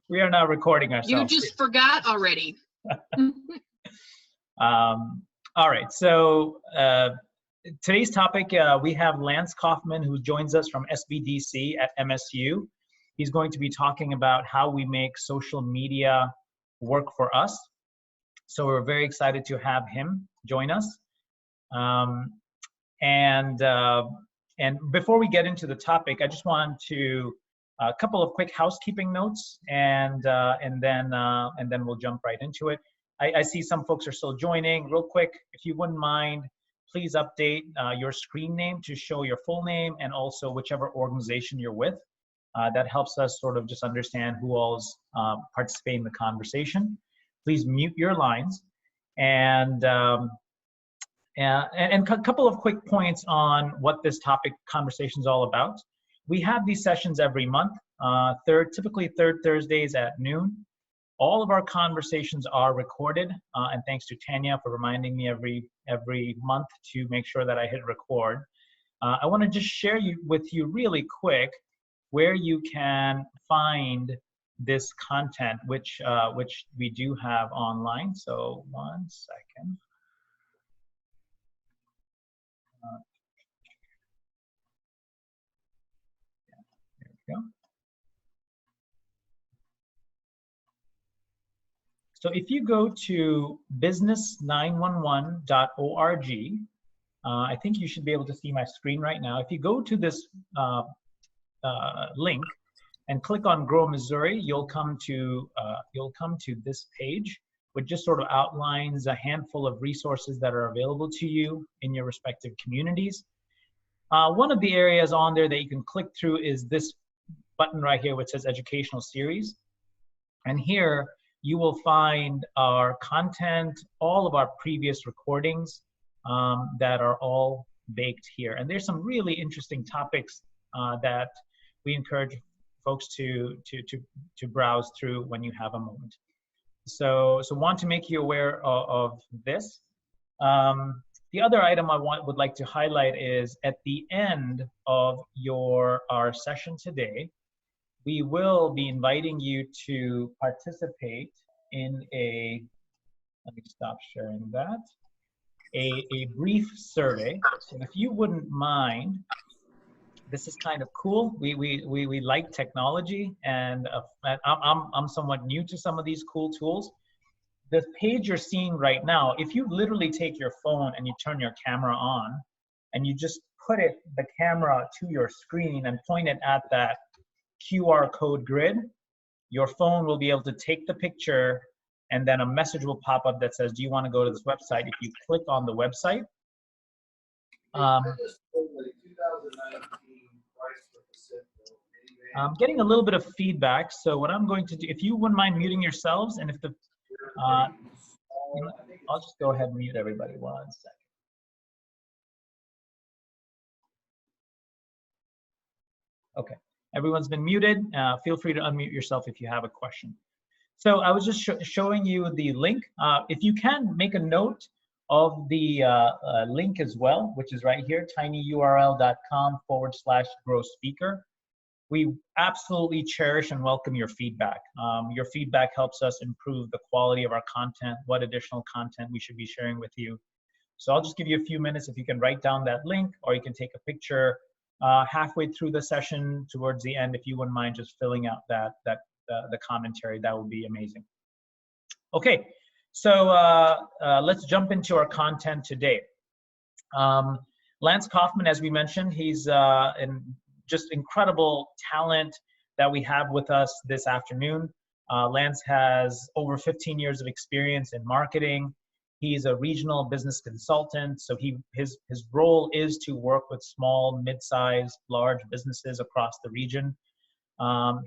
We are now recording ourselves. You just forgot already. All right, so today's topic, we have Lance Coffman, who joins us from SBDC at MSU. He's going to be talking about how we make social media work for us. So we're very excited to have him join us. And before we get into the topic, I just want to a couple of quick housekeeping notes, and then we'll jump right into it. I see some folks are still joining. Real quick, if you wouldn't mind, please update your screen name to show your full name and also whichever organization you're with. That helps us sort of just understand who all's participating in the conversation. Please mute your lines, and a couple of quick points on what this topic conversation is all about. We have these sessions every month, typically third Thursdays at noon. All of our conversations are recorded, and thanks to Tanya for reminding me every month to make sure that I hit record. I want to just share with you really quick where you can find this content, which we do have online. So 1 second. There we go. So if you go to business911.org, I think you should be able to see my screen right now. If you go to this link and click on Grow Missouri, you'll come to this page, which just sort of outlines a handful of resources that are available to you in your respective communities. One of the areas on there that you can click through is this button right here, which says Educational Series. And here you will find our content, all of our previous recordings that are all baked here. And there's some really interesting topics that we encourage folks to browse through when you have a moment. So want to make you aware of this. The other item I would like to highlight is at the end of our session today, we will be inviting you to participate in let me stop sharing that, a brief survey. So if you wouldn't mind, this is kind of cool. We like technology, and I'm somewhat new to some of these cool tools. The page you're seeing right now, if you literally take your phone and you turn your camera on, and you just put the camera to your screen and point it at that QR code grid, your phone will be able to take the picture, and then a message will pop up that says, do you want to go to this website? If you click on the website, I'm getting a little bit of feedback, so what I'm going to do, if you wouldn't mind muting yourselves, and if I'll just go ahead and mute everybody 1 second. Okay, everyone's been muted. Feel free to unmute yourself if you have a question. So I was just showing you the link. If you can, make a note of the link as well, which is right here, tinyurl.com/grow-speaker. We absolutely cherish and welcome your feedback. Your feedback helps us improve the quality of our content, what additional content we should be sharing with you. So I'll just give you a few minutes if you can write down that link, or you can take a picture halfway through the session towards the end, if you wouldn't mind just filling out the commentary. That would be amazing. Okay, so let's jump into our content today. Lance Coffman, as we mentioned, he's just incredible talent that we have with us this afternoon. Lance has over 15 years of experience in marketing. He's a regional business consultant, so his role is to work with small, mid-sized, large businesses across the region.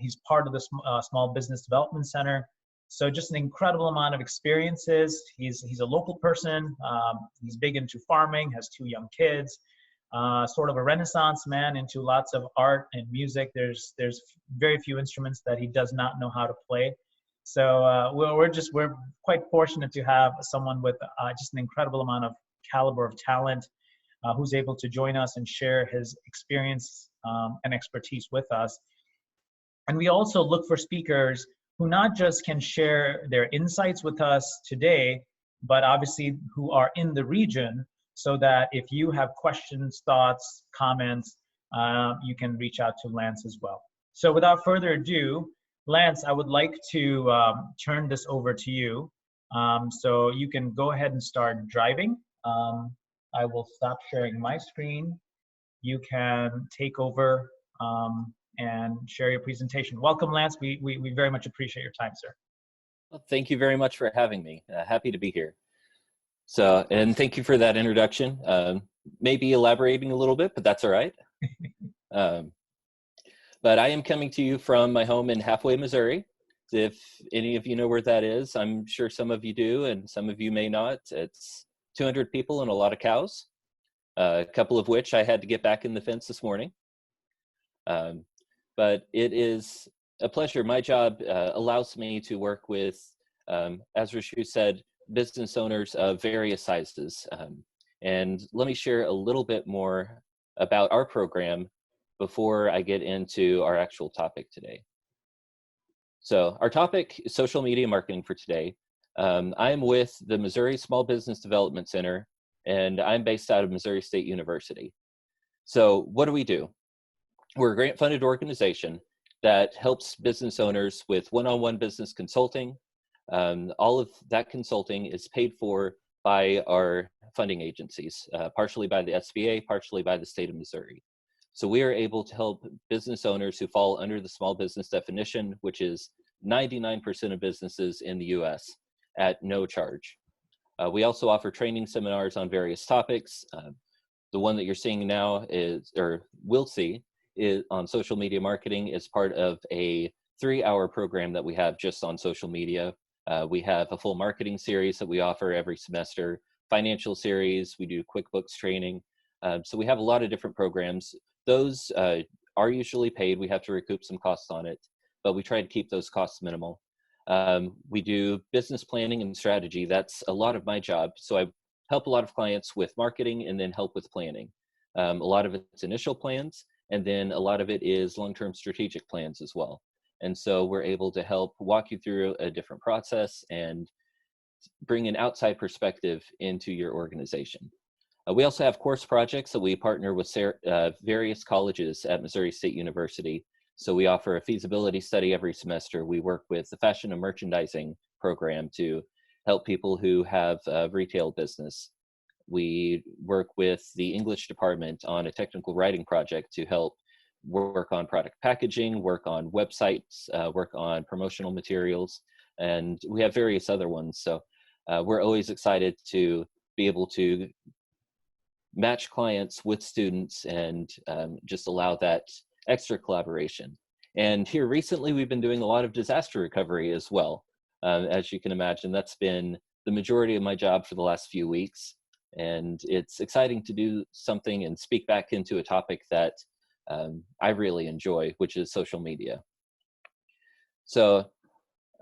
He's part of the Small Business Development Center, so just an incredible amount of experiences. He's a local person. He's big into farming, has 2 young kids. Sort of a Renaissance man into lots of art and music. There's very few instruments that he does not know how to play. So we're quite fortunate to have someone with just an incredible amount of caliber of talent who's able to join us and share his experience and expertise with us. And we also look for speakers who not just can share their insights with us today, but obviously who are in the region, so that if you have questions, thoughts, comments, you can reach out to Lance as well. So without further ado, Lance, I would like to turn this over to you. So you can go ahead and start driving. I will stop sharing my screen. You can take over and share your presentation. Welcome, Lance. We very much appreciate your time, sir. Well, thank you very much for having me. Happy to be here. So, and thank you for that introduction. Maybe elaborating a little bit, but that's all right. But I am coming to you from my home in Halfway, Missouri. If any of you know where that is, I'm sure some of you do, and some of you may not. It's 200 people and a lot of cows, a couple of which I had to get back in the fence this morning. But it is a pleasure. My job allows me to work with, as Rashu said, business owners of various sizes. And let me share a little bit more about our program before I get into our actual topic today. So our topic is social media marketing for today. I'm with the Missouri Small Business Development Center, and I'm based out of Missouri State University. So what do we do? We're a grant-funded organization that helps business owners with one-on-one business consulting. All of that consulting is paid for by our funding agencies, partially by the SBA, partially by the state of Missouri. So we are able to help business owners who fall under the small business definition, which is 99% of businesses in the US, at no charge. We also offer training seminars on various topics. The one that you're seeing now is, or will see, is on social media marketing, is part of a 3-hour program that we have just on social media. We have a full marketing series that we offer every semester, financial series, we do QuickBooks training. So we have a lot of different programs. Those are usually paid. We have to recoup some costs on it, but we try to keep those costs minimal. We do business planning and strategy. That's a lot of my job. So I help a lot of clients with marketing and then help with planning. A lot of it's initial plans, and then a lot of it is long-term strategic plans as well. And so we're able to help walk you through a different process and bring an outside perspective into your organization. We also have course projects that we partner with various colleges at Missouri State University. So we offer a feasibility study every semester. We work with the fashion and merchandising program to help people who have a retail business. We work with the English department on a technical writing project to help work on product packaging, work on websites, work on promotional materials, and we have various other ones. So we're always excited to be able to match clients with students and just allow that extra collaboration. And here recently, we've been doing a lot of disaster recovery as well. As you can imagine, that's been the majority of my job for the last few weeks. And it's exciting to do something and speak back into a topic that I really enjoy, which is social media. So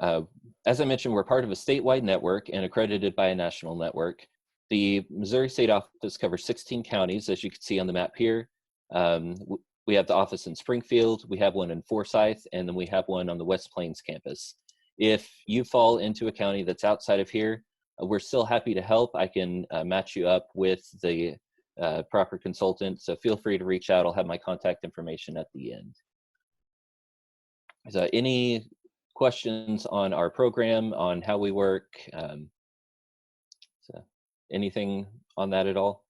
as I mentioned, we're part of a statewide network and accredited by a national network. The Missouri State Office covers 16 counties, as you can see on the map here. We have the office in Springfield, we have one in Forsyth, and then we have one on the West Plains campus. If you fall into a county that's outside of here, we're still happy to help. I can match you up with the proper consultant, so feel free to reach out. I'll have my contact information at the end. So any questions on our program, on how we work? So anything on that at all?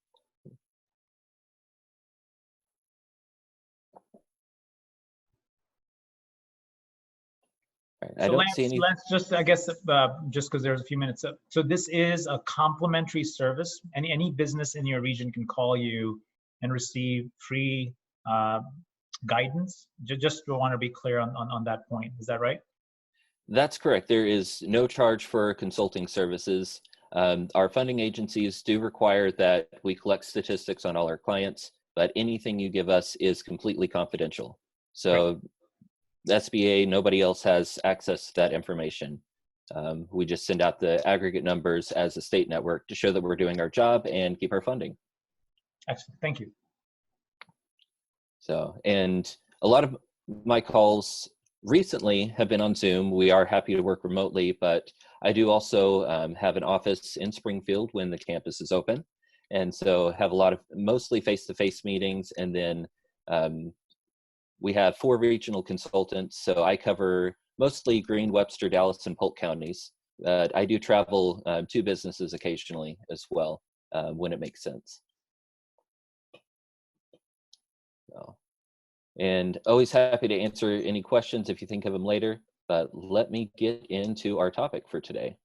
Right, I don't see any. Lance, just I guess just because there's a few minutes up. So this is a complimentary service. Any business in your region can call you and receive free guidance. Just want to be clear on that point. Is that right? That's correct. There is no charge for consulting services. Our funding agencies do require that we collect statistics on all our clients, but anything you give us is completely confidential. So right. SBA, nobody else has access to that information. We just send out the aggregate numbers as a state network to show that we're doing our job and keep our funding. Excellent, thank you. So, and a lot of my calls recently have been on Zoom. We are happy to work remotely, but I do also have an office in Springfield when the campus is open. And so have a lot of mostly face-to-face meetings. And then we have 4 regional consultants. So I cover mostly Greene, Webster, Dallas, and Polk counties. I do travel to businesses occasionally as well when it makes sense. So, and always happy to answer any questions if you think of them later, but let me get into our topic for today.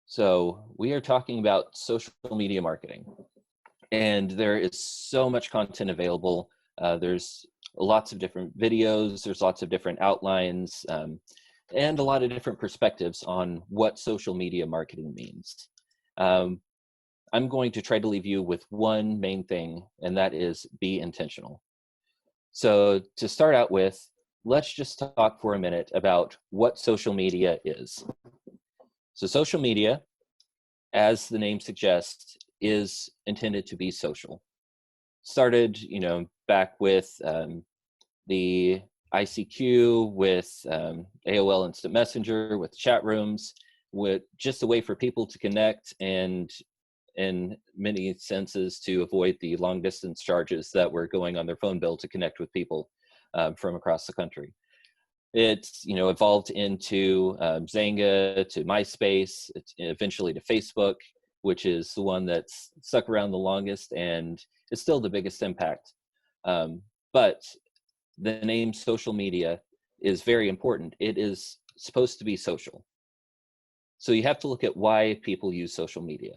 So we are talking about social media marketing, and there is so much content available. There's lots of different videos, there's lots of different outlines, and a lot of different perspectives on what social media marketing means. I'm going to try to leave you with one main thing, and that is be intentional. So to start out with, let's just talk for a minute about what social media is. So social media, as the name suggests, is intended to be social. Started, back with the ICQ, with AOL Instant Messenger, with chat rooms, with just a way for people to connect and in many senses to avoid the long distance charges that were going on their phone bill to connect with people from across the country. It's evolved into Xanga, to MySpace, eventually to Facebook, which is the one that's stuck around the longest and is still the biggest impact. But the name social media is very important. It is supposed to be social. So you have to look at why people use social media.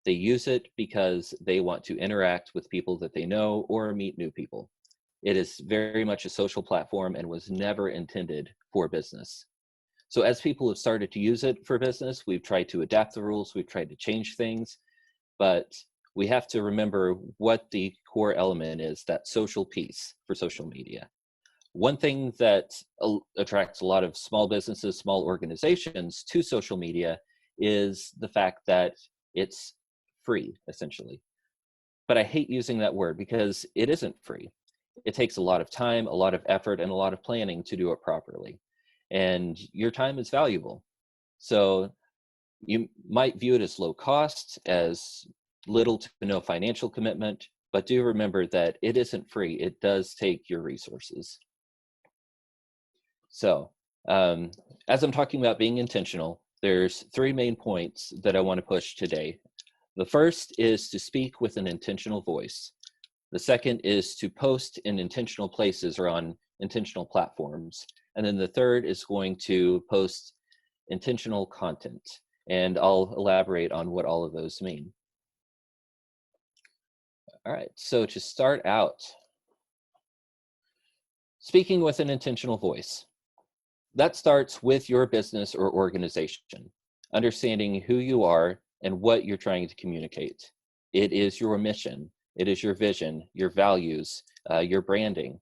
They use it because they want to interact with people that they know or meet new people. It is very much a social platform and was never intended for business. So as people have started to use it for business, we've tried to adapt the rules, we've tried to change things, but we have to remember what the core element is, that social piece for social media. One thing that attracts a lot of small businesses, small organizations to social media is the fact that it's free, essentially. But I hate using that word because it isn't free. It takes a lot of time, a lot of effort, and a lot of planning to do it properly. And your time is valuable. So you might view it as low cost, as little to no financial commitment, but do remember that it isn't free. It does take your resources. So as I'm talking about being intentional, there's 3 main points that I want to push today. The first is to speak with an intentional voice. The second is to post in intentional places or on intentional platforms. And then the third is going to post intentional content. And I'll elaborate on what all of those mean. All right, so to start out, speaking with an intentional voice. That starts with your business or organization, understanding who you are and what you're trying to communicate. It is your mission, it is your vision, your values, your branding.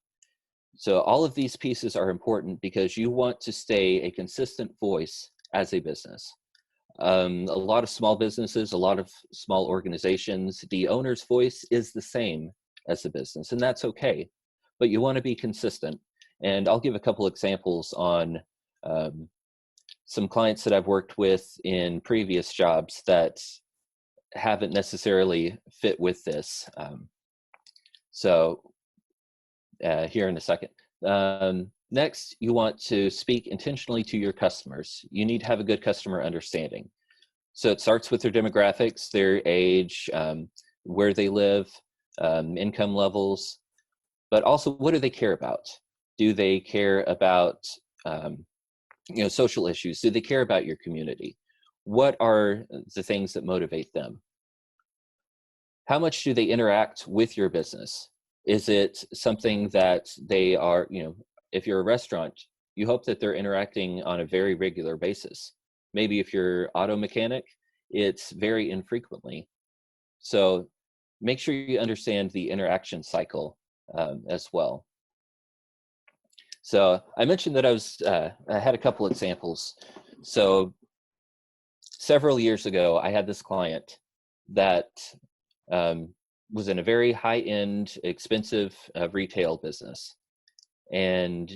So all of these pieces are important because you want to stay a consistent voice as a business. A lot of small businesses, a lot of small organizations, the owner's voice is the same as the business, and that's okay, but you want to be consistent. And I'll give a couple examples on some clients that I've worked with in previous jobs that haven't necessarily fit with this. Here in a second. Next, you want to speak intentionally to your customers. You need to have a good customer understanding. So it starts with their demographics, their age, where they live, income levels, but also what do they care about? Do they care about social issues? Do they care about your community? What are the things that motivate them? How much do they interact with your business? Is it something that they are, if you're a restaurant, you hope that they're interacting on a very regular basis. Maybe if you're auto mechanic, it's very infrequently. So make sure you understand the interaction cycle as well. So I mentioned that I had a couple examples. So several years ago, I had this client that was in a very high-end, expensive retail business. And,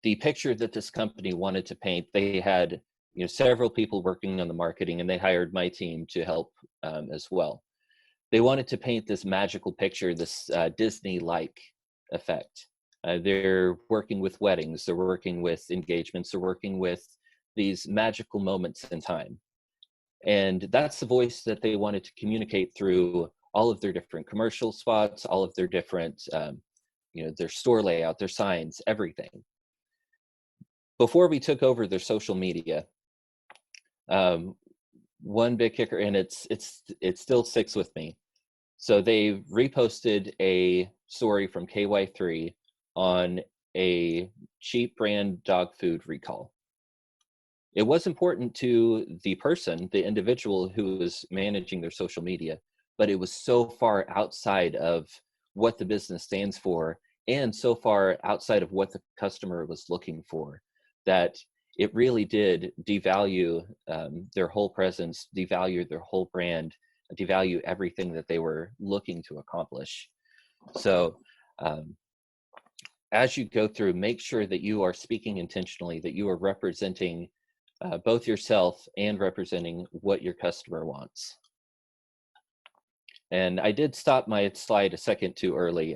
the picture that this company wanted to paint, they had, several people working on the marketing, and they hired my team to help as well. They wanted to paint this magical picture, this Disney-like effect. They're working with weddings, they're working with engagements, they're working with these magical moments in time. And that's the voice that they wanted to communicate through all of their different commercial spots, all of their different, their store layout, their signs, everything. Before we took over their social media, one big kicker, and it still sticks with me. So they reposted a story from KY3 on a cheap brand dog food recall. It was important to the person, the individual who was managing their social media, but it was so far outside of what the business stands for and so far outside of what the customer was looking for that it really did devalue their whole presence, devalue their whole brand, devalue everything that they were looking to accomplish. So as you go through, make sure that you are speaking intentionally, that you are representing both yourself and representing what your customer wants. And I did stop my slide a second too early.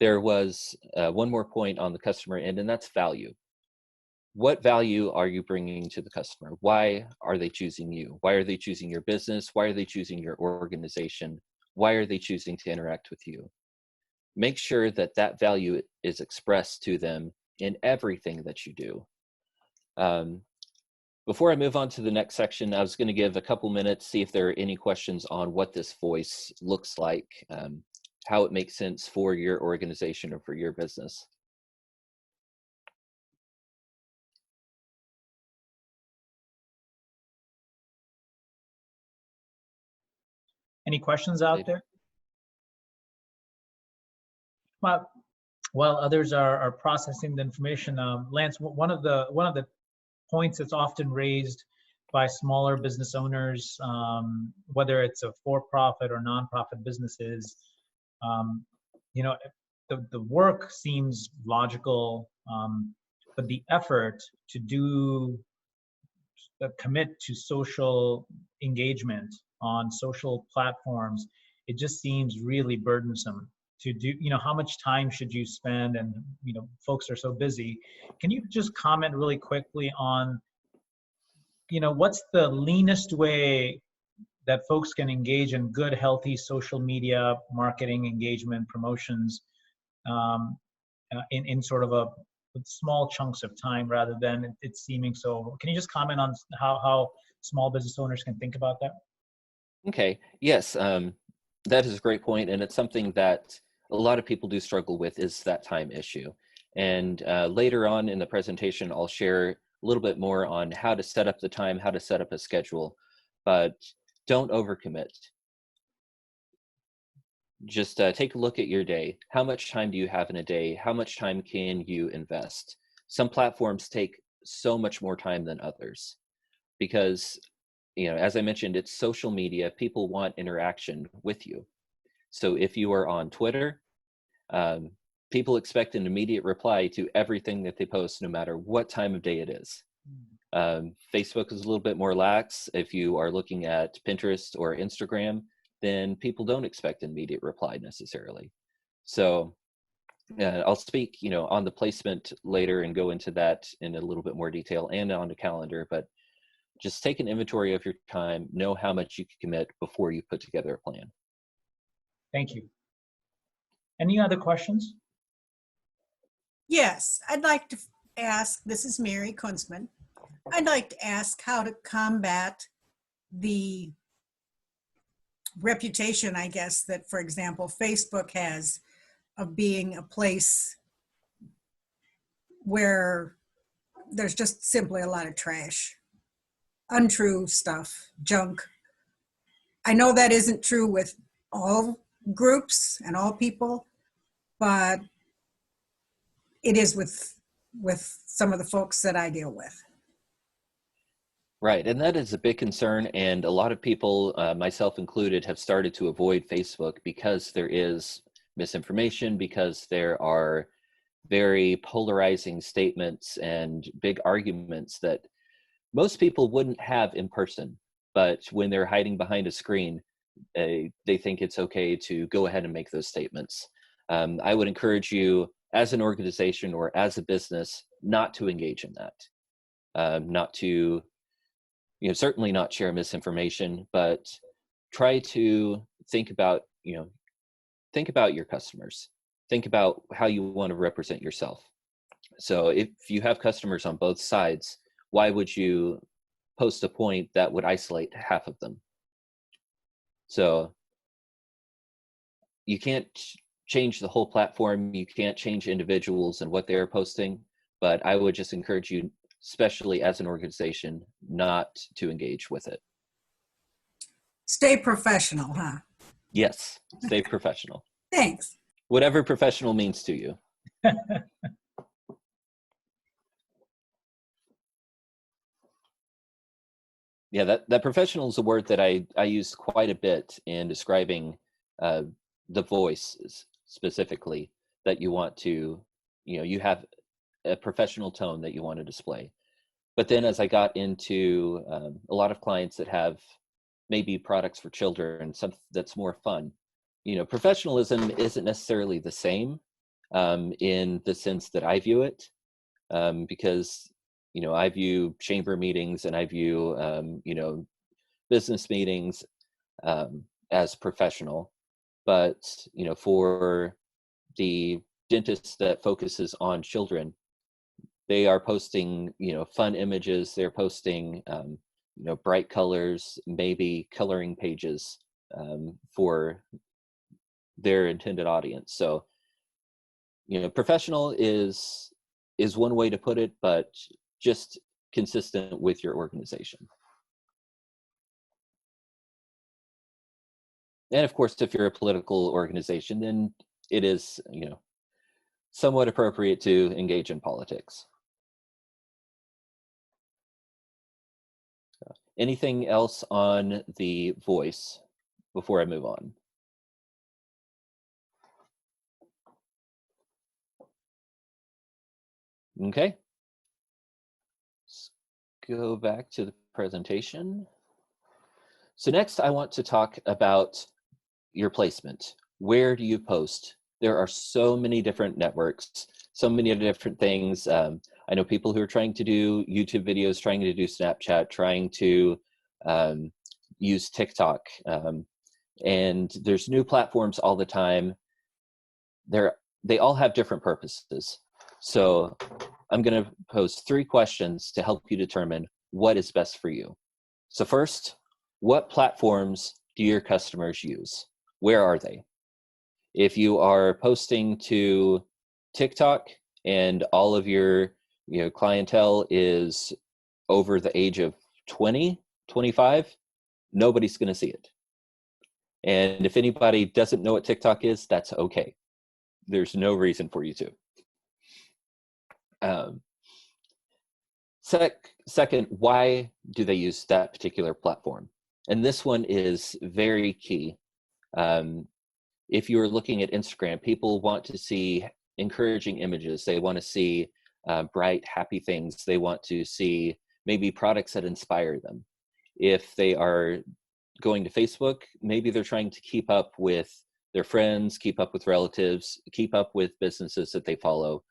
There was one more point on the customer end, and that's value. What value are you bringing to the customer? Why are they choosing you? Why are they choosing your business? Why are they choosing your organization? Why are they choosing to interact with you? Make sure that that value is expressed to them in everything that you do. Before I move on to the next section, I was going to give a couple minutes, see if there are any questions on what this voice looks like, how it makes sense for your organization or for your business. Any questions out there? Well, while others are processing the information, Lance, one of the points that's often raised by smaller business owners, whether it's a for-profit or non-profit businesses, the work seems logical, but the effort to commit to social engagement on social platforms, it just seems really burdensome to do. How much time should you spend? And folks are so busy. Can you just comment really quickly on what's the leanest way that folks can engage in good, healthy social media marketing, engagement, promotions in sort of with small chunks of time rather than it seeming so? Can you just comment on how small business owners can think about that? Okay, yes, that is a great point, and it's something that a lot of people do struggle with, is that time issue. And later on in the presentation, I'll share a little bit more on how to set up the time, how to set up a schedule, but don't overcommit. Just take a look at your day. How much time do you have in a day? How much time can you invest? Some platforms take so much more time than others because, as I mentioned, it's social media. People want interaction with you. So if you are on Twitter, people expect an immediate reply to everything that they post, no matter what time of day it is. Facebook is a little bit more lax. If you are looking at Pinterest or Instagram, then people don't expect an immediate reply necessarily. So I'll speak, on the placement later and go into that in a little bit more detail and on the calendar, but just take an inventory of your time, know how much you can commit before you put together a plan. Thank you. Any other questions? Yes, I'd like to ask, this is Mary Kunzman. I'd like to ask how to combat the reputation, I guess, that, for example, Facebook has of being a place where there's just simply a lot of trash, untrue stuff, junk. I know that isn't true with all groups and all people, but it is with some of the folks that I deal with. Right, and that is a big concern, and a lot of people, myself included, have started to avoid Facebook because there is misinformation, because there are very polarizing statements and big arguments that most people wouldn't have in person, but when they're hiding behind a screen, they think it's okay to go ahead and make those statements. I would encourage you as an organization or as a business not to engage in that, not to, certainly not share misinformation, but try to think about your customers. Think about how you want to represent yourself. So if you have customers on both sides, why would you post a point that would isolate half of them? So you can't change the whole platform. You can't change individuals and what they're posting, but I would just encourage you, especially as an organization, not to engage with it. Stay professional, huh? Yes, stay professional. Thanks. Whatever professional means to you. Yeah, that professional is a word that I use quite a bit in describing the voice specifically that you want to, you have a professional tone that you want to display. But then as I got into a lot of clients that have maybe products for children, something that's more fun, professionalism isn't necessarily the same in the sense that I view it, because I view chamber meetings and I view business meetings as professional. But for the dentist that focuses on children, they are posting fun images. They're posting bright colors, maybe coloring pages for their intended audience. So professional is one way to put it, but just consistent with your organization. And of course, if you're a political organization, then it is somewhat appropriate to engage in politics. Anything else on the voice before I move on? Okay. Let's go back to the presentation. So next I want to talk about your placement. Where do you post? There are so many different networks, so many different things. I know people who are trying to do YouTube videos, trying to do Snapchat, trying to use TikTok, and there's new platforms all the time. They all have different purposes. So I'm going to pose 3 questions to help you determine what is best for you. So first, what platforms do your customers use? Where are they? If you are posting to TikTok and all of your clientele is over the age of 20, 25, nobody's going to see it. And if anybody doesn't know what TikTok is, that's okay. There's no reason for you to. Second, why do they use that particular platform? And this one is very key. If you're looking at Instagram, people want to see encouraging images. They want to see bright, happy things. They want to see maybe products that inspire them. If they are going to Facebook, maybe they're trying to keep up with their friends, keep up with relatives, keep up with businesses that they follow,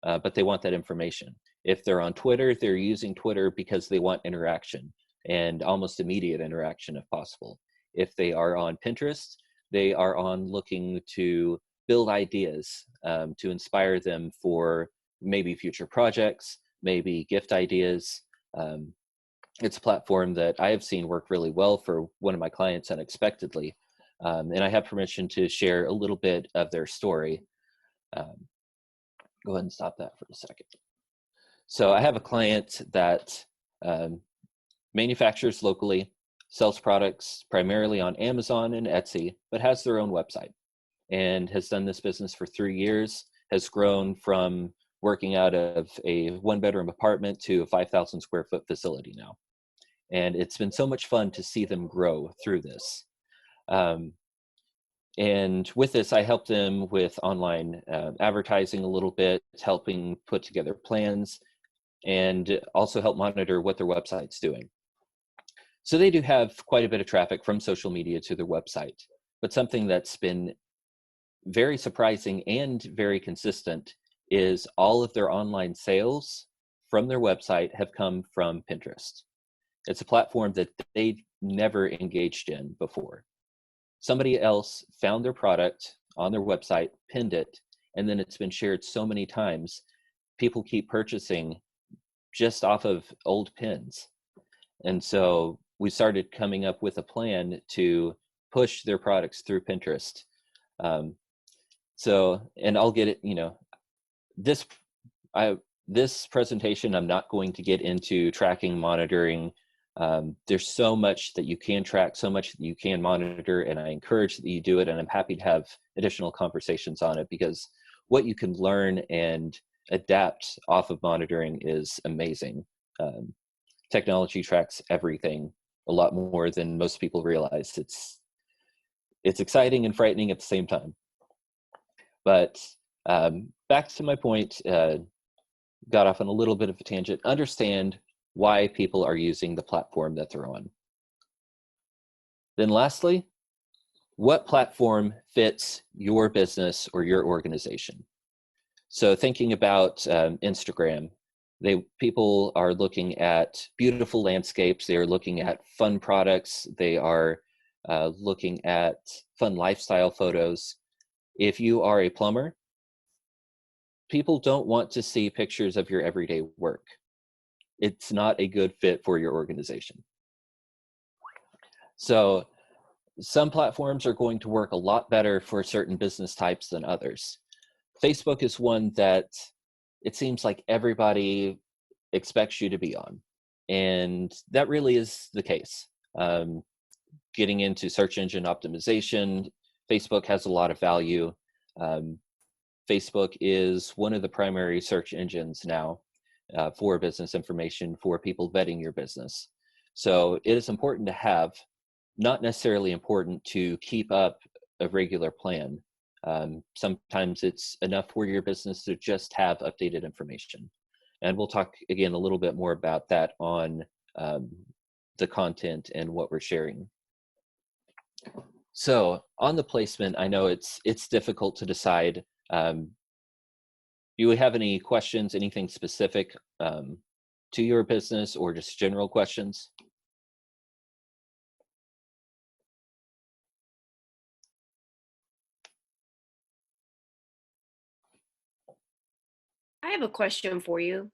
but they want that information. If they're on Twitter, they're using Twitter because they want interaction and almost immediate interaction if possible. If they are on Pinterest, they are on looking to build ideas to inspire them for maybe future projects, maybe gift ideas. It's a platform that I have seen work really well for one of my clients unexpectedly. And I have permission to share a little bit of their story. Go ahead and stop that for a second. So I have a client that manufactures locally, sells products primarily on Amazon and Etsy, but has their own website and has done this business for 3 years, has grown from working out of a 1-bedroom apartment to a 5,000 square foot facility now. And it's been so much fun to see them grow through this. And And with this, I helped them with online advertising a little bit, helping put together plans, and also help monitor what their website's doing. So they do have quite a bit of traffic from social media to their website, but something that's been very surprising and very consistent is all of their online sales from their website have come from Pinterest. It's a platform that they never engaged in before. Somebody else found their product on their website, pinned it, and then it's been shared so many times, people keep purchasing just off of old pins. And so we started coming up with a plan to push their products through Pinterest. And I'll get it, this presentation, I'm not going to get into tracking, monitoring. There's so much that you can track, so much that you can monitor, and I encourage that you do it. And I'm happy to have additional conversations on it, because what you can learn and adapt off of monitoring is amazing. Technology tracks everything a lot more than most people realize. It's exciting and frightening at the same time. But back to my point, got off on a little bit of a tangent. Understand why people are using the platform that they're on. Then lastly, what platform fits your business or your organization? So thinking about Instagram, people are looking at beautiful landscapes, they are looking at fun products, they are looking at fun lifestyle photos. If you are a plumber, people don't want to see pictures of your everyday work. It's not a good fit for your organization. So some platforms are going to work a lot better for certain business types than others. Facebook is one that it seems like everybody expects you to be on. And that really is the case. Getting into search engine optimization, Facebook has a lot of value. Facebook is one of the primary search engines now for business information, for people vetting your business. So it is important to have, not necessarily important to keep up a regular plan. Sometimes it's enough for your business to just have updated information. And we'll talk again a little bit more about that on the content and what we're sharing. So on the placement, I know it's difficult to decide. Do you have any questions, anything specific to your business, or just general questions? I have a question for you,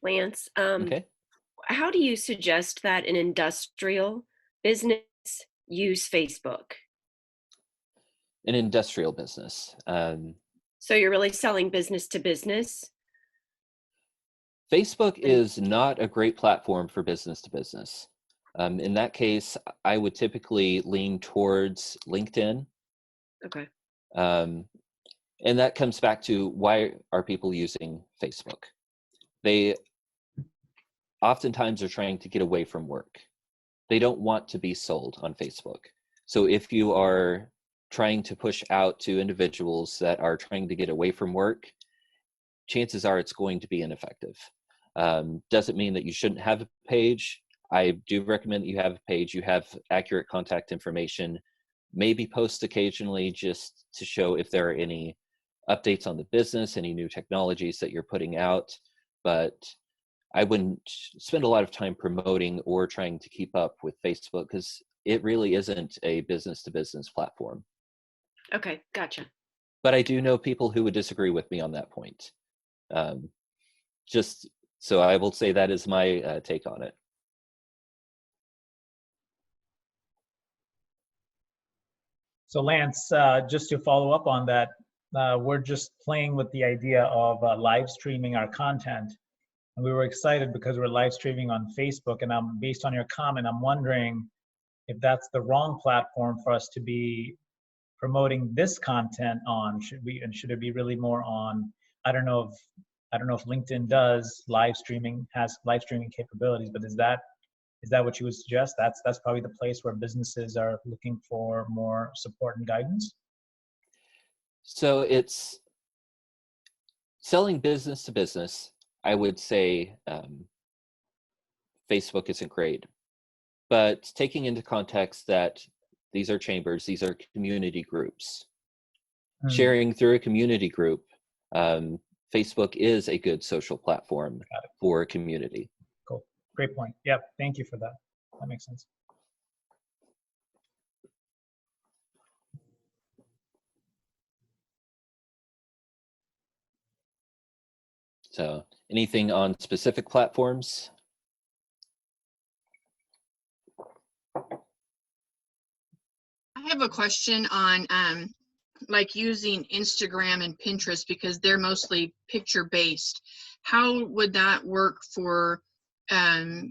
Lance. Okay. How do you suggest that an industrial business use Facebook? An industrial business. So you're really selling business to business? Facebook is not a great platform for business to business. In that case, I would typically lean towards LinkedIn. Okay. And that comes back to, why are people using Facebook? They oftentimes are trying to get away from work. They don't want to be sold on Facebook. So if you are trying to push out to individuals that are trying to get away from work, chances are it's going to be ineffective. Doesn't mean that you shouldn't have a page. I do recommend that you have a page, you have accurate contact information, maybe post occasionally just to show if there are any updates on the business, any new technologies that you're putting out, but I wouldn't spend a lot of time promoting or trying to keep up with Facebook, because it really isn't a business-to-business platform. Okay, gotcha. But I do know people who would disagree with me on that point. Just so I will say that is my take on it. So Lance, just to follow up on that, we're just playing with the idea of live streaming our content. And we were excited because we're live streaming on Facebook, and based on your comment, I'm wondering if that's the wrong platform for us to be promoting this content on. Should it be really more on, I don't know if LinkedIn does live streaming, has live streaming capabilities, but is that what you would suggest? That's probably the place where businesses are looking for more support and guidance? So it's selling business to business. I would say Facebook isn't great, but taking into context that these are chambers, these are community groups. Sharing through a community group, Facebook is a good social platform for a community. Cool. Great point. Yep. Thank you for that. That makes sense. So anything on specific platforms? I have a question on like using Instagram and Pinterest because they're mostly picture based. How would that work for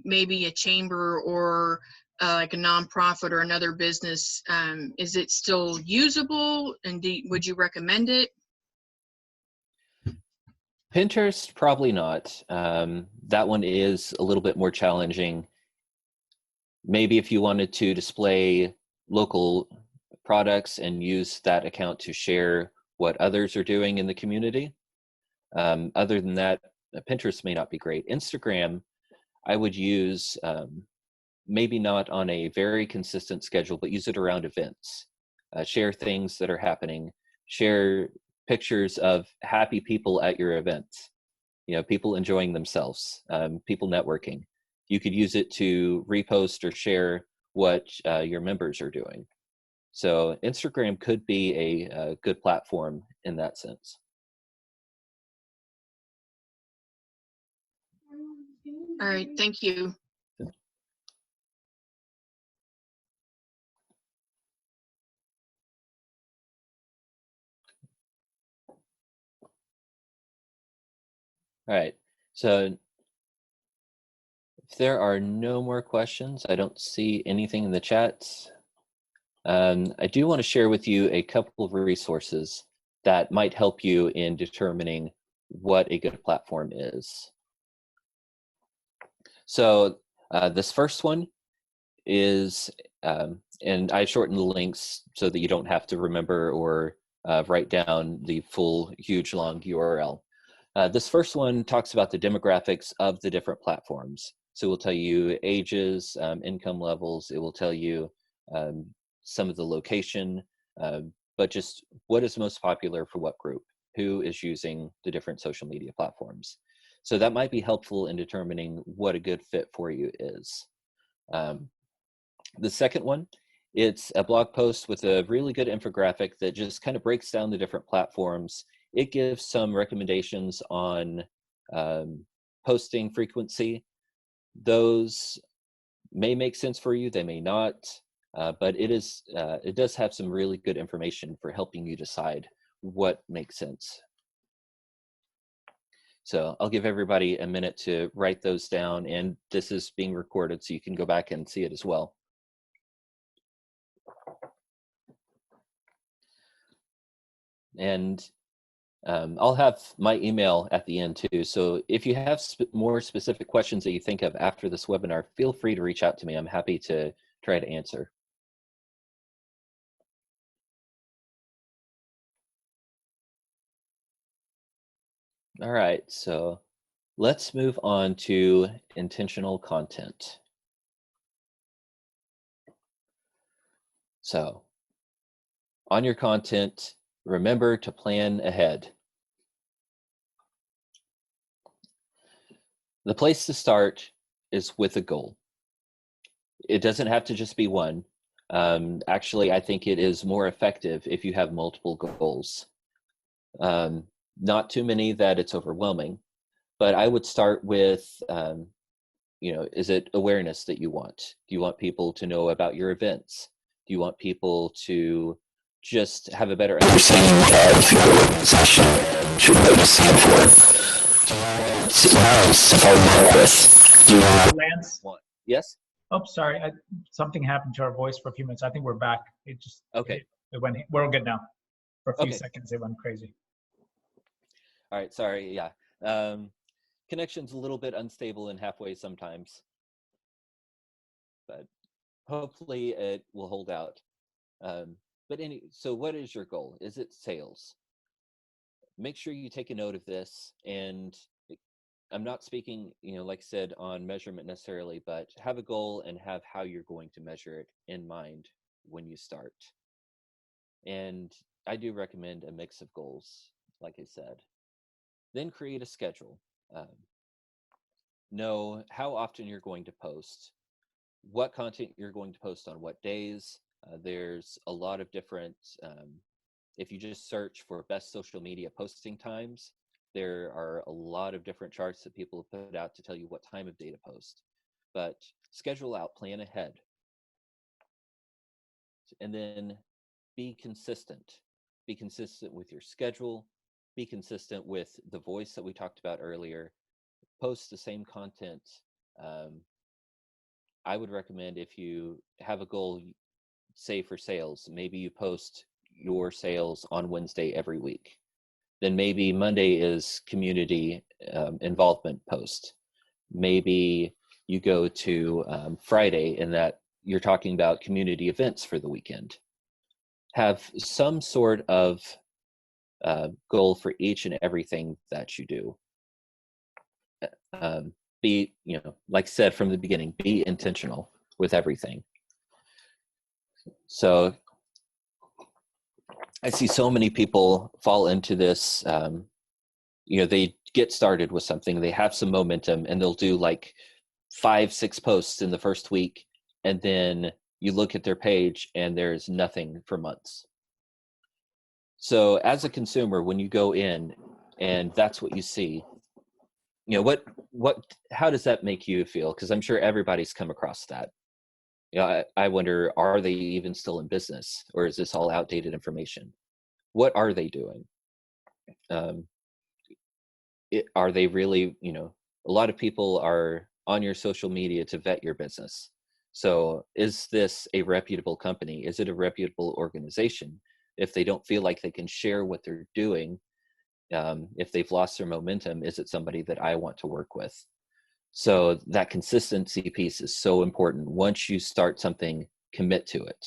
maybe a chamber or like a nonprofit or another business? Is it still usable, and would you recommend it? Pinterest, probably not. That one is a little bit more challenging. Maybe if you wanted to display local products and use that account to share what others are doing in the community. Other than that, Pinterest may not be great. Instagram, I would use maybe not on a very consistent schedule, but use it around events. Share things that are happening. Share pictures of happy people at your events. You know, people enjoying themselves, people networking. You could use it to repost or share what your members are doing. So Instagram could be a good platform in that sense. All right, thank you. All right, so if there are no more questions, I don't see anything in the chat. I do want to share with you a couple of resources that might help you in determining what a good platform is. So this first one is, and I shortened the links so that you don't have to remember or write down the full huge long URL. This first one talks about the demographics of the different platforms. So it will tell you ages, income levels, it will tell you some of the location, but just what is most popular for what group, who is using the different social media platforms. So that might be helpful in determining what a good fit for you is. The second one, it's a blog post with a really good infographic that just kind of breaks down the different platforms. It gives some recommendations on posting frequency. Those may make sense for you, they may not, but it does have some really good information for helping you decide what makes sense. So I'll give everybody a minute to write those down, and this is being recorded so you can go back and see it as well. And I'll have my email at the end too. So if you have more specific questions that you think of after this webinar, feel free to reach out to me. I'm happy to try to answer. All right, so let's move on to intentional content. So on your content, remember to plan ahead. The place to start is with a goal. It doesn't have to just be one. Actually, I think it is more effective if you have multiple goals. Not too many that it's overwhelming, but I would start with, is it awareness that you want? Do you want people to know about your events? Do you want people to just have a better understanding of your organization and what you stand for? Do you want to work with? Do you Lance? Yes? Oh, sorry. Something happened to our voice for a few minutes. I think we're back. It just okay. We're all good now. For a few okay. seconds, it went crazy. All right. Sorry. Yeah. Connection's a little bit unstable and halfway sometimes, but hopefully it will hold out. So what is your goal? Is it sales? make sure you take a note of this. And I'm not speaking, like I said, on measurement necessarily, but have a goal and have how you're going to measure it in mind when you start. And I do recommend a mix of goals, like I said. Then create a schedule. Know how often you're going to post, what content you're going to post on what days. There's a lot of different, if you just search for best social media posting times, there are a lot of different charts that people have put out to tell you what time of day to post. But schedule out, plan ahead. And then be consistent. Be consistent with your schedule. Be consistent with the voice that we talked about earlier. Post the same content. I would recommend, if you have a goal, say for sales, maybe you post your sales on Wednesday every week. Then maybe Monday is community involvement post. Maybe you go to Friday and that you're talking about community events for the weekend. Have some sort of goal for each and everything that you do. Be, like I said from the beginning, be intentional with everything. So I see so many people fall into this, they get started with something, they have some momentum, and they'll do like 5-6 posts in the first week, and then you look at their page and there's nothing for months. So as a consumer, when you go in and that's what you see, how does that make you feel? Because I'm sure everybody's come across that. I wonder, are they even still in business, or is this all outdated information? What are they doing? Are they really, a lot of people are on your social media to vet your business. So is this a reputable company? Is it a reputable organization? If they don't feel like they can share what they're doing, if they've lost their momentum, is it somebody that I want to work with? So that consistency piece is so important. Once you start something, commit to it.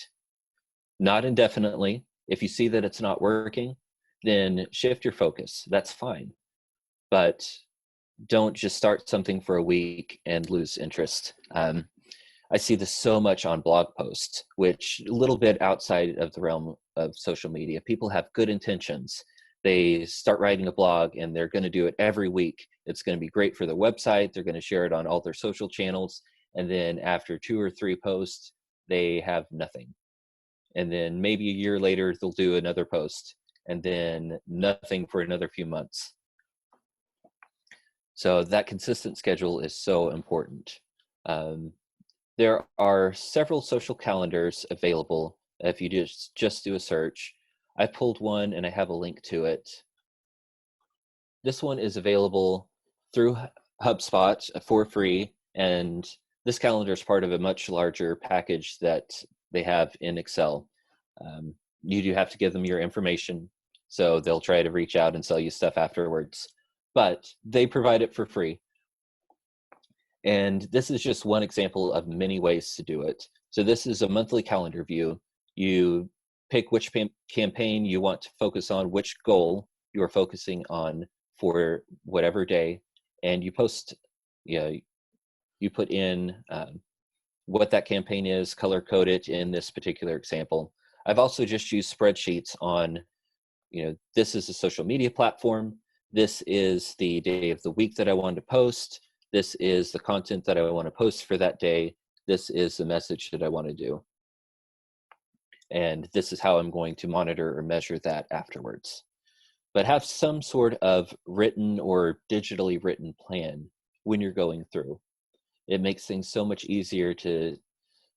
Not indefinitely. If you see that it's not working, then shift your focus. That's fine. But don't just start something for a week and lose interest. I see this so much on blog posts, which a little bit outside of the realm of social media. People have good intentions. They start writing a blog and they're going to do it every week. It's going to be great for their website. They're going to share it on all their social channels. And then after 2 or 3 posts, they have nothing. And then maybe a year later, they'll do another post, and then nothing for another few months. So that consistent schedule is so important. There are several social calendars available if you just do a search. I pulled one and I have a link to it. This one is available through HubSpot for free, and this calendar is part of a much larger package that they have in Excel. You do have to give them your information, so they'll try to reach out and sell you stuff afterwards, but they provide it for free. And this is just one example of many ways to do it. So this is a monthly calendar view. You pick which campaign you want to focus on, which goal you are focusing on for whatever day, and you post, you put in what that campaign is, color code it in this particular example. I've also just used spreadsheets on, this is a social media platform. This is the day of the week that I wanted to post. This is the content that I want to post for that day. This is the message that I want to do. And this is how I'm going to monitor or measure that afterwards. But have some sort of written or digitally written plan when you're going through. It makes things so much easier to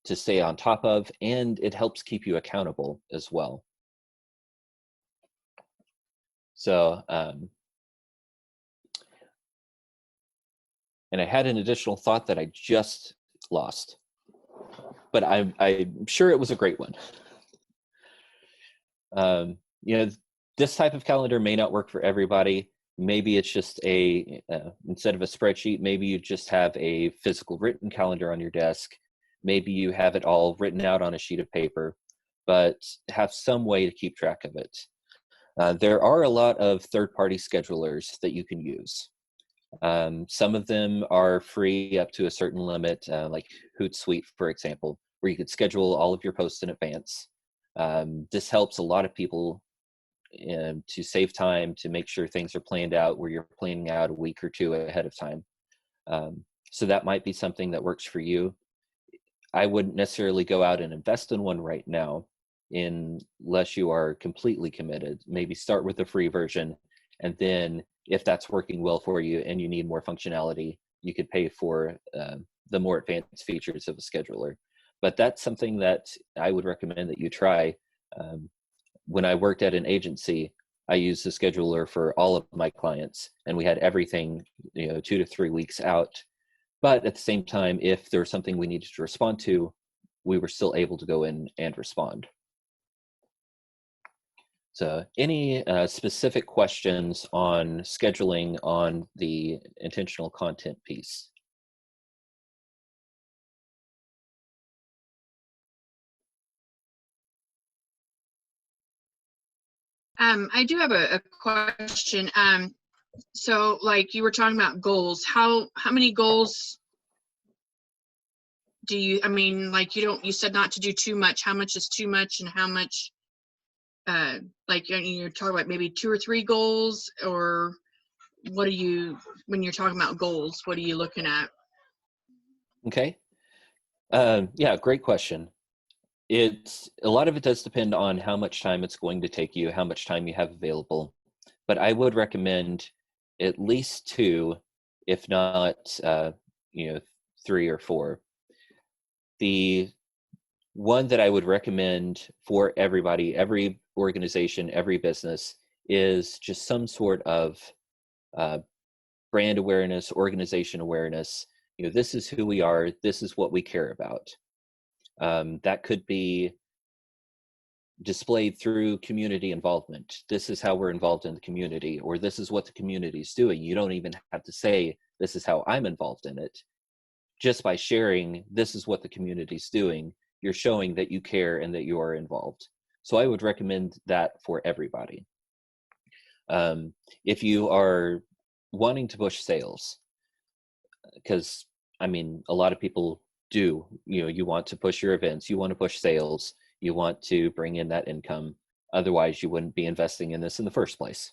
stay on top of, and it helps keep you accountable as well. So, and I had an additional thought that I just lost, but I'm sure it was a great one. This type of calendar may not work for everybody. Maybe it's just instead of a spreadsheet, maybe you just have a physical written calendar on your desk. Maybe you have it all written out on a sheet of paper, but have some way to keep track of it. There are a lot of third-party schedulers that you can use. Some of them are free up to a certain limit, like Hootsuite, for example, where you could schedule all of your posts in advance. This helps a lot of people to save time, to make sure things are planned out where you're planning out a week or two ahead of time. So that might be something that works for you. I wouldn't necessarily go out and invest in one right now unless you are completely committed. Maybe start with the free version, and then if that's working well for you and you need more functionality, you could pay for the more advanced features of a scheduler. But that's something that I would recommend that you try. When I worked at an agency, I used the scheduler for all of my clients, and we had everything, 2 to 3 weeks out. But at the same time, if there was something we needed to respond to, we were still able to go in and respond. So any specific questions on scheduling on the intentional content piece? I do have a question. So like you were talking about goals, how many goals do you, I mean, like you said not to do too much. How much is too much, and how much, like you're talking about maybe 2 or 3 goals, or what are you, when you're talking about goals, what are you looking at? Okay. Yeah, great question. A lot of it does depend on how much time it's going to take you, how much time you have available. But I would recommend at least 2, if not, 3 or 4. The one that I would recommend for everybody, every organization, every business, is just some sort of brand awareness, organization awareness. This is who we are. This is what we care about. That could be displayed through community involvement. This is how we're involved in the community, or this is what the community is doing. You don't even have to say, this is how I'm involved in it. Just by sharing, this is what the community is doing, you're showing that you care and that you are involved. So I would recommend that for everybody. If you are wanting to push sales, because I mean, a lot of people do, you want to push your events, you want to push sales, you want to bring in that income. Otherwise, you wouldn't be investing in this in the first place.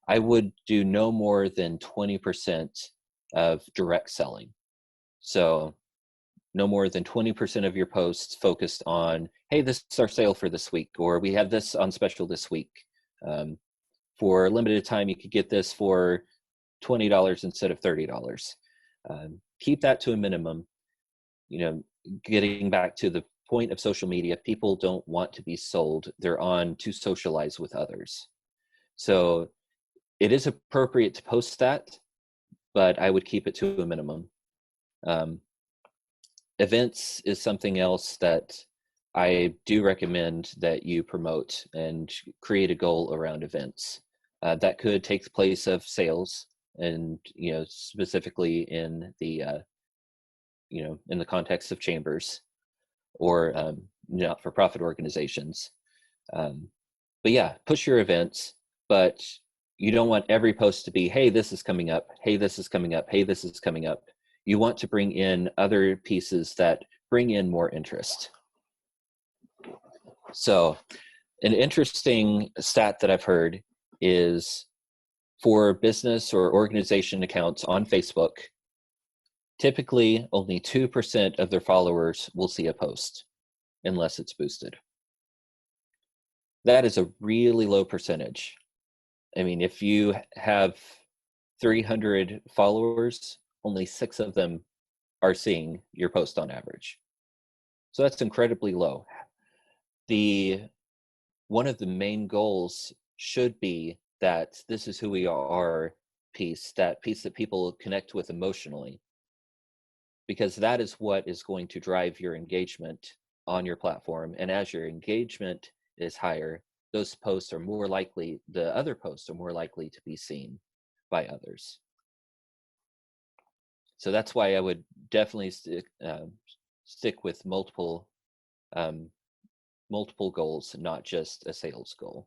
I would do no more than 20% of direct selling. So no more than 20% of your posts focused on, hey, this is our sale for this week, or we have this on special this week. For a limited time, you could get this for $20 instead of $30. Keep that to a minimum. Getting back to the point of social media, people don't want to be sold. They're on to socialize with others. So it is appropriate to post that, but I would keep it to a minimum. Events is something else that I do recommend that you promote and create a goal around events. That could take the place of sales, and specifically in the in the context of chambers or not-for-profit organizations. But yeah, push your events, but you don't want every post to be, hey, this is coming up, hey, this is coming up, hey, this is coming up. You want to bring in other pieces that bring in more interest. So an interesting stat that I've heard is for business or organization accounts on Facebook, typically only 2% of their followers will see a post unless it's boosted. That is a really low percentage. I mean, if you have 300 followers, only 6 of them are seeing your post on average. So that's incredibly low. One of the main goals should be that this is who we are piece, that piece that people connect with emotionally, because that is what is going to drive your engagement on your platform. And as your engagement is higher, those posts are more likely, the other posts are more likely to be seen by others. So that's why I would definitely stick with multiple goals, not just a sales goal.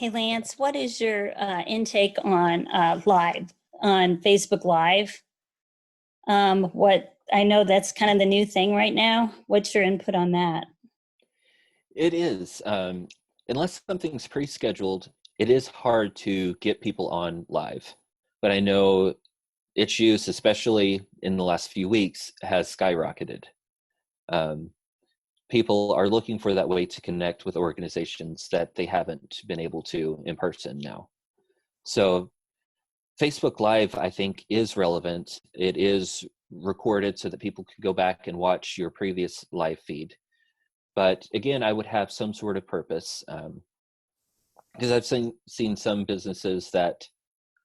Hey, Lance, what is your intake on live, on Facebook Live? What I know that's kind of the new thing right now. What's your input on that? It is. Unless something's pre-scheduled, it is hard to get people on live. But I know its use, especially in the last few weeks, has skyrocketed. People are looking for that way to connect with organizations that they haven't been able to in person now. So Facebook Live, I think, is relevant. It is recorded so that people can go back and watch your previous live feed. But again, I would have some sort of purpose, because I've seen some businesses that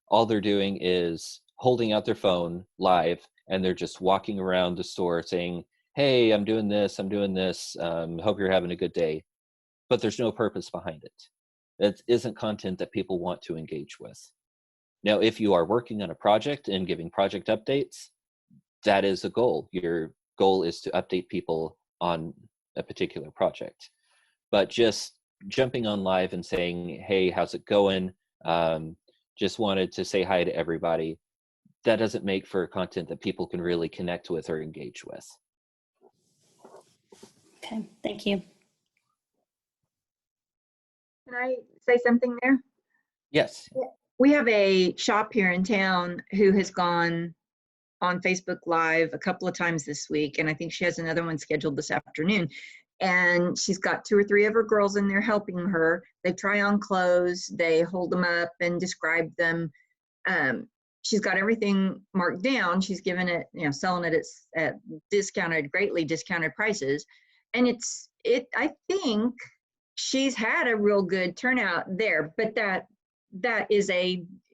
all they're doing is holding out their phone live, and they're just walking around the store saying, hey, I'm doing this, hope you're having a good day. But there's no purpose behind it. That isn't content that people want to engage with. Now, if you are working on a project and giving project updates, that is a goal. Your goal is to update people on a particular project. But just jumping on live and saying, hey, how's it going? Just wanted to say hi to everybody. That doesn't make for content that people can really connect with or engage with. Okay, thank you. Can I say something there? Yes. We have a shop here in town who has gone on Facebook Live a couple of times this week, and I think she has another one scheduled this afternoon. And she's got 2 or 3 of her girls in there helping her. They try on clothes, they hold them up and describe them. She's got everything marked down. She's given it, selling it at discounted, greatly discounted prices. And I think she's had a real good turnout there, but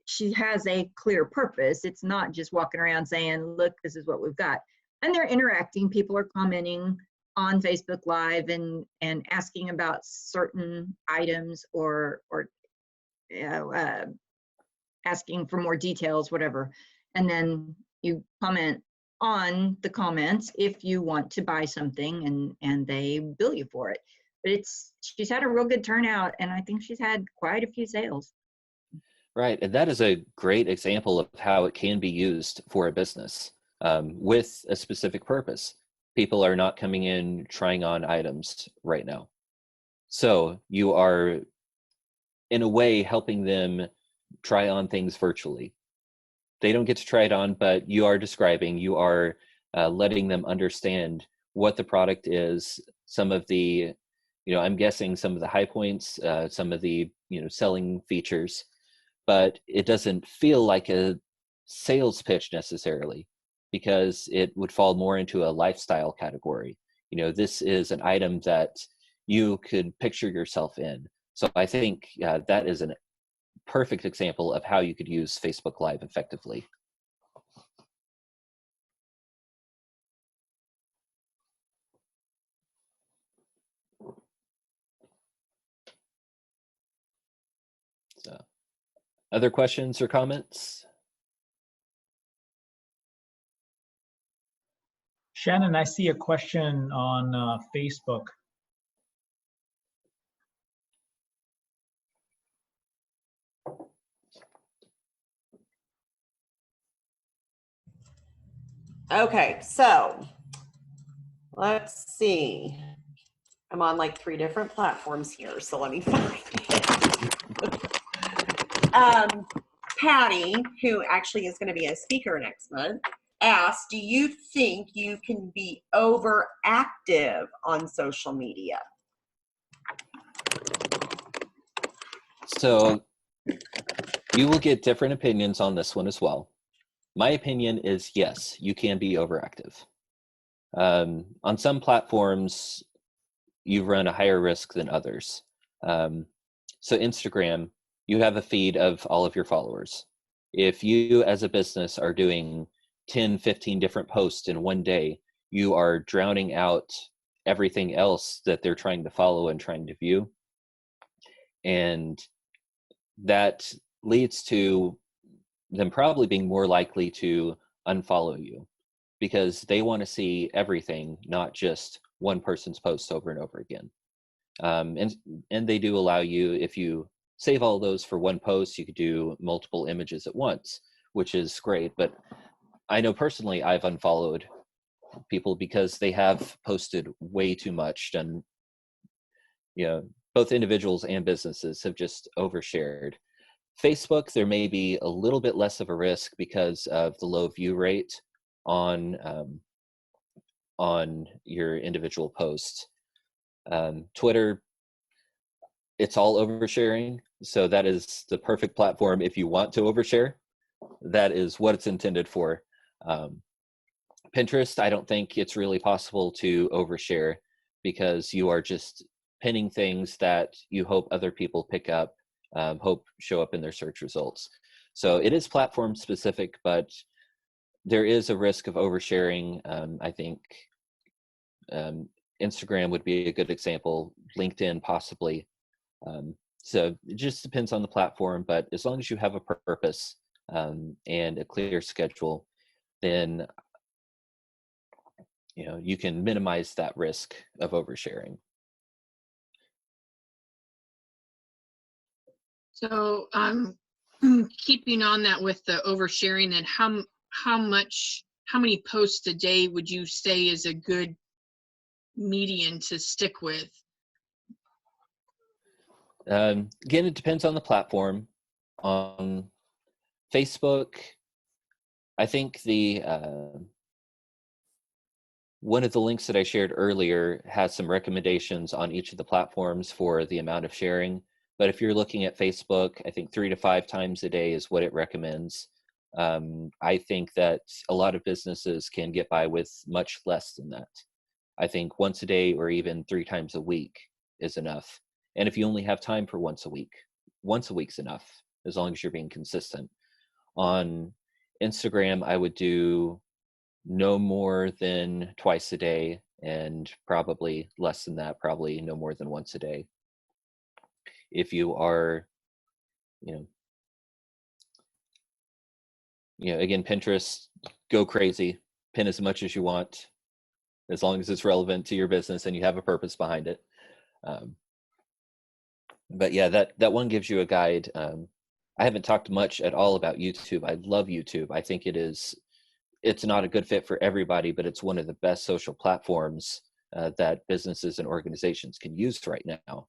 she has a clear purpose. It's not just walking around saying, look, this is what we've got. And they're interacting. People are commenting on Facebook Live and asking about certain items or asking for more details, whatever. And then you comment on the comments if you want to buy something, and they bill you for it. But she's had a real good turnout, and I think she's had quite a few sales. Right, and that is a great example of how it can be used for a business with a specific purpose. People are not coming in trying on items right now. So you are, in a way, helping them try on things virtually. They don't get to try it on, but you are describing, you are letting them understand what the product is, some of the, I'm guessing some of the high points, some of the, selling features, but it doesn't feel like a sales pitch necessarily, because it would fall more into a lifestyle category. This is an item that you could picture yourself in. So I think that is a perfect example of how you could use Facebook Live effectively. So, other questions or comments? Shannon, I see a question on Facebook. Okay, so let's see. I'm on like 3 different platforms here, so let me find it. Patty, who actually is going to be a speaker next month, asked, do you think you can be overactive on social media? So you will get different opinions on this one as well. My opinion is yes, you can be overactive. On some platforms, you run a higher risk than others. So Instagram, you have a feed of all of your followers. If you as a business are doing 10, 15 different posts in one day, you are drowning out everything else that they're trying to follow and trying to view. And that leads to them probably being more likely to unfollow you, because they want to see everything, not just one person's posts over and over again. And they do allow you, if you save all those for one post. You could do multiple images at once, which is great. But I know personally I've unfollowed people because they have posted way too much, and both individuals and businesses have just overshared. Facebook, there may be a little bit less of a risk because of the low view rate on your individual posts. Twitter, it's all oversharing, so that is the perfect platform if you want to overshare. That is what it's intended for. Pinterest, I don't think it's really possible to overshare because you are just pinning things that you hope other people pick up, hope show up in their search results. So it is platform specific, but there is a risk of oversharing. I think Instagram would be a good example, LinkedIn possibly. So it just depends on the platform, but as long as you have a purpose and a clear schedule, then you can minimize that risk of oversharing. So keeping on that with the oversharing, then how many posts a day would you say is a good median to stick with? Again, it depends on the platform. On Facebook, I think the one of the links that I shared earlier has some recommendations on each of the platforms for the amount of sharing. But if you're looking at Facebook, I think 3 to 5 times a day is what it recommends. I think that a lot of businesses can get by with much less than that. I think once a day or even 3 times a week is enough. And if you only have time for once a week's enough, as long as you're being consistent. On Instagram, I would do no more than twice a day, and probably less than that, probably no more than once a day. If you are, again, Pinterest, go crazy, pin as much as you want, as long as it's relevant to your business and you have a purpose behind it. But yeah, that one gives you a guide. I haven't talked much at all about YouTube. I love YouTube. I think it's not a good fit for everybody, but it's one of the best social platforms that businesses and organizations can use right now.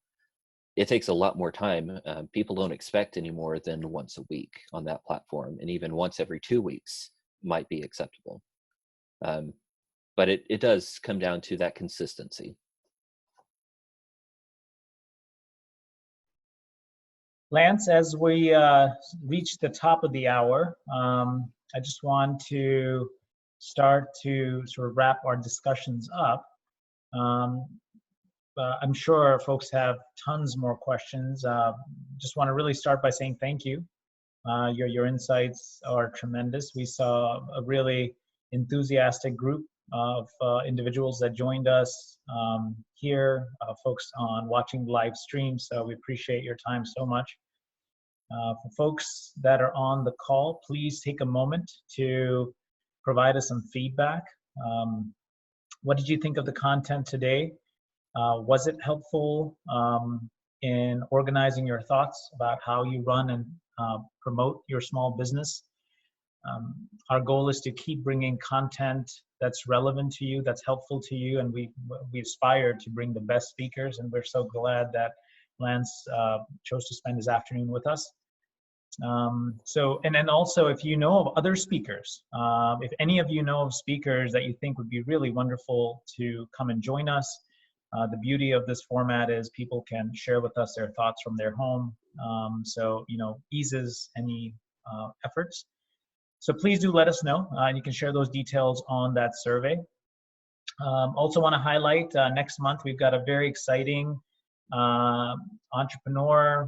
It takes a lot more time. People don't expect any more than once a week on that platform, and even once every 2 weeks might be acceptable. But it does come down to that consistency. Lance, as we reach the top of the hour, I just want to start to sort of wrap our discussions up. I'm sure folks have tons more questions. Just want to really start by saying thank you. Your insights are tremendous. We saw a really enthusiastic group of individuals that joined us here, folks on watching the live stream, so we appreciate your time so much. For folks that are on the call, please take a moment to provide us some feedback. What did you think of the content today? Was it helpful in organizing your thoughts about how you run and promote your small business? Our goal is to keep bringing content that's relevant to you, that's helpful to you, and we aspire to bring the best speakers, and we're so glad that Lance chose to spend his afternoon with us. And then also, if you know of other speakers, if any of you know of speakers that you think would be really wonderful to come and join us, the beauty of this format is people can share with us their thoughts from their home, so eases any efforts. So please do let us know, and you can share those details on that survey. Also want to highlight next month we've got a very exciting entrepreneur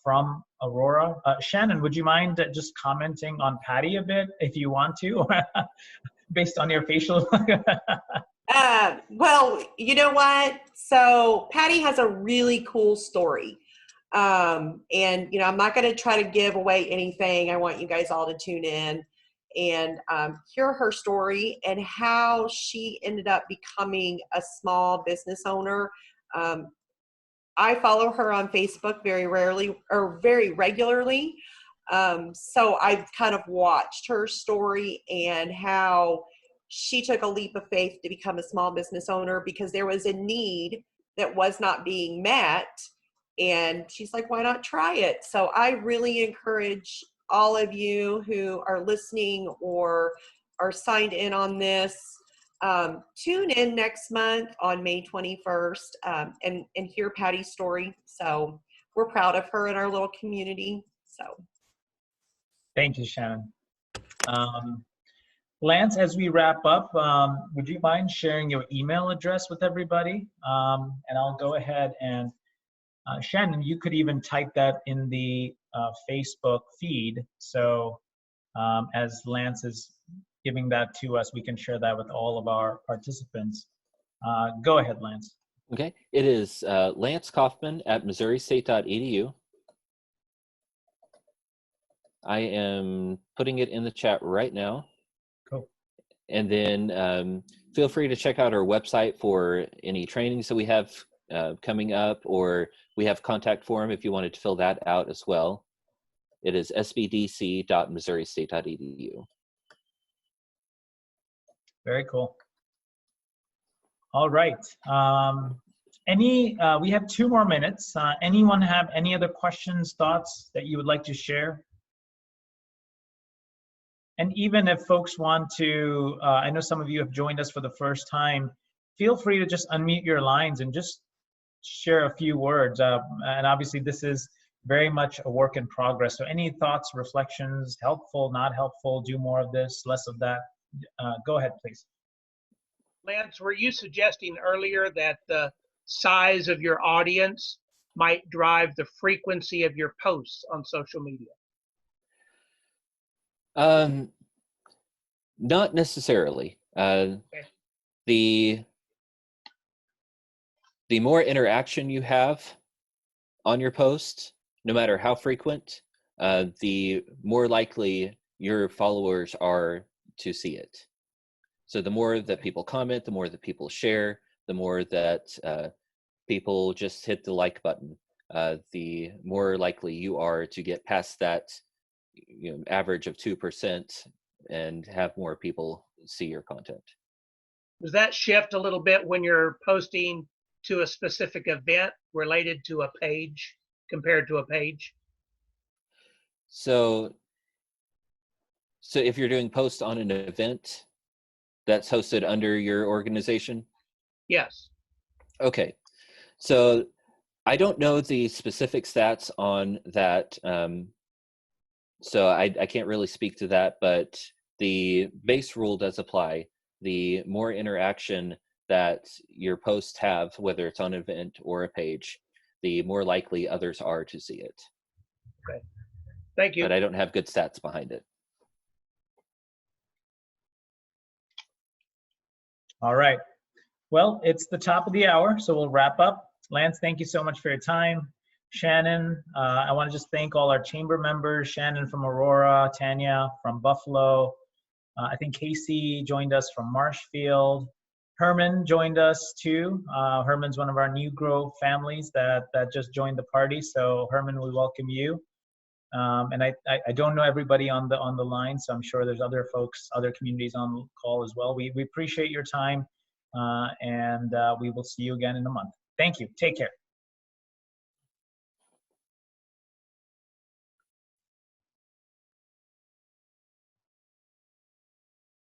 from Aurora. Shannon, would you mind just commenting on Patty a bit if you want to, based on your facial? Well, you know what? So Patty has a really cool story. And, I'm not going to try to give away anything. I want you guys all to tune in and hear her story and how she ended up becoming a small business owner. I follow her on Facebook very rarely or very regularly. So I've kind of watched her story and how she took a leap of faith to become a small business owner because there was a need that was not being met. And she's like, why not try it? So I really encourage all of you who are listening or are signed in on this, tune in next month on May 21st and hear Patty's story. So we're proud of her in our little community. So Thank you, Shannon. Lance, as we wrap up, would you mind sharing your email address with everybody? And I'll go ahead and, Shannon, you could even type that in the Facebook feed. So as Lance is giving that to us, we can share that with all of our participants. Go ahead, Lance. Okay, it is Lance Coffman at MissouriState.edu. I am putting it in the chat right now. Cool. And then feel free to check out our website for any trainings that we have coming up, or we have contact form if you wanted to fill that out as well. It is sbdc.MissouriState.edu. Very cool. All right. We have 2 more minutes. Anyone have any other questions, thoughts that you would like to share? And even if folks want to, I know some of you have joined us for the first time, feel free to just unmute your lines and just share a few words. And obviously this is very much a work in progress. So any thoughts, reflections, helpful, not helpful, do more of this, less of that, go ahead, please. Lance, were you suggesting earlier that the size of your audience might drive the frequency of your posts on social media? Not necessarily. Okay. The more interaction you have on your post, no matter how frequent, the more likely your followers are to see it. So the more that people comment, the more that people share, the more that people just hit the like button, the more likely you are to get past that average of 2% and have more people see your content. Does that shift a little bit when you're posting to a specific event related to a page compared to a page? So if you're doing posts on an event that's hosted under your organization? Yes. Okay. So I don't know the specific stats on that. So I can't really speak to that, but the base rule does apply. The more interaction that your posts have, whether it's on an event or a page, the more likely others are to see it. Okay. Thank you. But I don't have good stats behind it. All right. Well, it's the top of the hour, so we'll wrap up. Lance, thank you so much for your time. Shannon, I want to just thank all our chamber members, Shannon from Aurora, Tanya from Buffalo. I think Casey joined us from Marshfield. Herman joined us too. Herman's one of our new Grow families that just joined the party. So Herman, we welcome you. And I don't know everybody on the line, so I'm sure there's other folks, other communities on the call as well. We appreciate your time, and we will see you again in a month. Thank you. Take care.